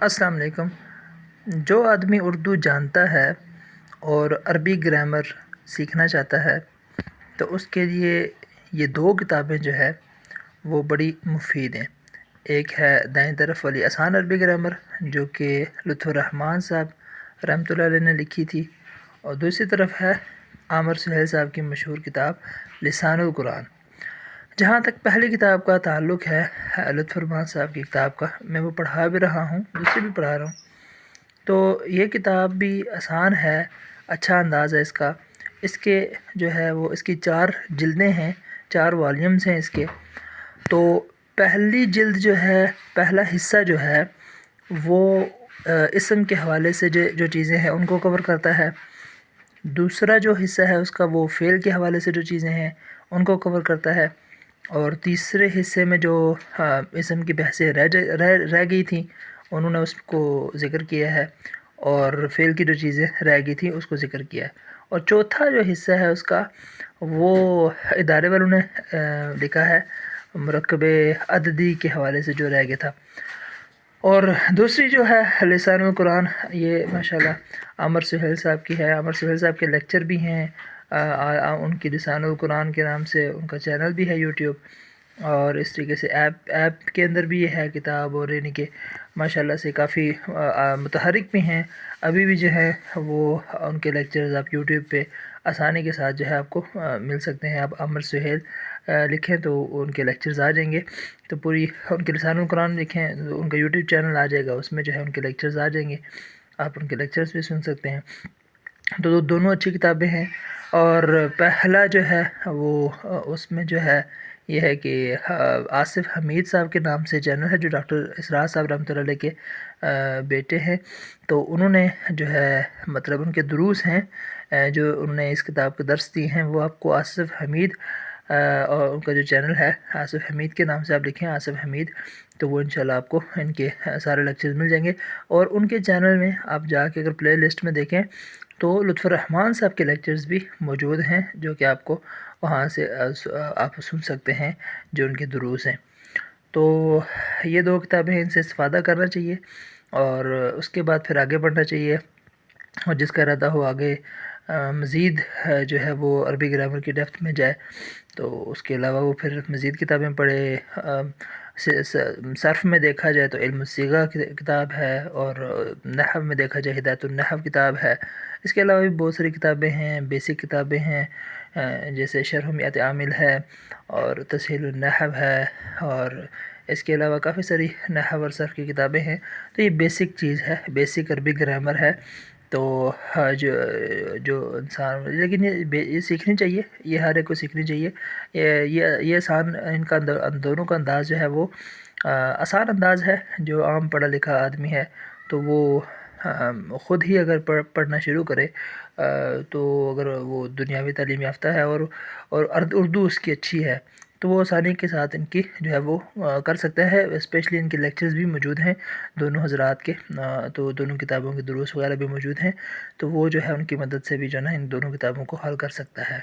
السلام علیکم۔ جو آدمی اردو جانتا ہے اور عربی گرامر سیکھنا چاہتا ہے تو اس کے لیے یہ دو کتابیں جو ہے وہ بڑی مفید ہیں۔ ایک ہے دائیں طرف والی آسان عربی گرامر جو کہ لطف الرحمن صاحب رحمۃ اللہ علیہ نے لکھی تھی، اور دوسری طرف ہے عامر سہیل صاحب کی مشہور کتاب لسان القرآن۔ جہاں تک پہلی کتاب کا تعلق ہے لطف الرحمن صاحب کی کتاب کا، میں وہ پڑھا بھی رہا ہوں، دوسری بھی پڑھا رہا ہوں، تو یہ کتاب بھی آسان ہے، اچھا انداز ہے اس کا۔ اس کے جو ہے وہ اس کی 4 جلدیں ہیں، 4 والیومز ہیں اس کے۔ تو پہلی جلد جو ہے، پہلا حصہ جو ہے وہ اسم کے حوالے سے جو چیزیں ہیں ان کو کور کرتا ہے۔ دوسرا جو حصہ ہے اس کا وہ فعل کے حوالے سے جو چیزیں ہیں ان کو کور کرتا ہے، اور تیسرے حصے میں جو اسم کی بحثیں رہ گئی تھیں انہوں نے اس کو ذکر کیا ہے، اور فعل کی جو چیزیں رہ گئی تھیں اس کو ذکر کیا ہے۔ اور چوتھا جو حصہ ہے اس کا وہ ادارے والوں نے لکھا ہے، مرکب عددی کے حوالے سے جو رہ گیا تھا۔ اور دوسری جو ہے لسان القرآن، یہ ماشاءاللہ عامر سہیل صاحب کی ہے۔ عامر سہیل صاحب کے لیکچر بھی ہیں، ان کی لسان القرآن کے نام سے ان کا چینل بھی ہے یوٹیوب، اور اس طریقے سے ایپ کے اندر بھی یہ ہے کتاب، اور یعنی کہ ماشاءاللہ سے کافی متحرک بھی ہیں۔ ابھی بھی جو ہے وہ ان کے لیکچرز آپ یوٹیوب پہ آسانی کے ساتھ جو ہے آپ کو مل سکتے ہیں۔ آپ عامر سہیل لکھیں تو ان کے لیکچرز آ جائیں گے، تو پوری ان کے لسان القرآن لکھیں تو ان کا یوٹیوب چینل آ جائے گا، اس میں جو ہے ان کے لیکچرز آ جائیں گے، آپ ان کے لیکچرز بھی سن سکتے ہیں۔ تو دونوں اچھی کتابیں ہیں۔ اور پہلا جو ہے وہ اس میں جو ہے یہ ہے کہ آصف حمید صاحب کے نام سے چینل ہے جو ڈاکٹر اسرار صاحب رحمۃ اللہ علیہ کے بیٹے ہیں، تو انہوں نے جو ہے مطلب ان کے دروس ہیں جو انہوں نے اس کتاب کے درس دیے ہیں، وہ آپ کو آصف حمید اور ان کا جو چینل ہے آصف حمید کے نام سے آپ لکھیں آصف حمید، تو وہ انشاءاللہ آپ کو ان کے سارے لیکچرز مل جائیں گے۔ اور ان کے چینل میں آپ جا کے اگر پلے لسٹ میں دیکھیں تو لطف الرحمن صاحب کے لیکچرز بھی موجود ہیں جو کہ آپ کو وہاں سے آپ سن سکتے ہیں جو ان کے دروس ہیں۔ تو یہ 2 کتابیں ہیں، ان سے استفادہ کرنا چاہیے، اور اس کے بعد پھر آگے بڑھنا چاہیے، اور جس کا ارادہ ہو آگے مزید جو ہے وہ عربی گرامر کی ڈیپتھ میں جائے تو اس کے علاوہ وہ پھر مزید کتابیں پڑھے۔ صرف میں دیکھا جائے تو علم الصیغہ کتاب ہے، اور نحو میں دیکھا جائے ہدایت النحو کتاب ہے۔ اس کے علاوہ بھی بہت ساری کتابیں ہیں، بیسک کتابیں ہیں، جیسے شرح مئات عامل ہے، اور تسہیل النحو ہے، اور اس کے علاوہ کافی ساری نحو اور صرف کی کتابیں ہیں۔ تو یہ بیسک چیز ہے، بیسک عربی گرامر ہے، تو جو انسان، لیکن یہ سیکھنی چاہیے، یہ ہر ایک کو سیکھنی چاہیے۔ یہ آسان، ان کا دونوں کا انداز جو ہے وہ آسان انداز ہے۔ جو عام پڑھا لکھا آدمی ہے تو وہ خود ہی اگر پڑھنا شروع کرے تو اگر وہ دنیاوی تعلیم یافتہ ہے اور اردو اس کی اچھی ہے تو وہ آسانی کے ساتھ ان کی جو ہے وہ کر سکتا ہے۔ اسپیشلی ان کے لیکچرز بھی موجود ہیں دونوں حضرات کے، تو دونوں کتابوں کے دروس وغیرہ بھی موجود ہیں، تو وہ جو ہے ان کی مدد سے بھی جو ہے نا ان دونوں کتابوں کو حل کر سکتا ہے۔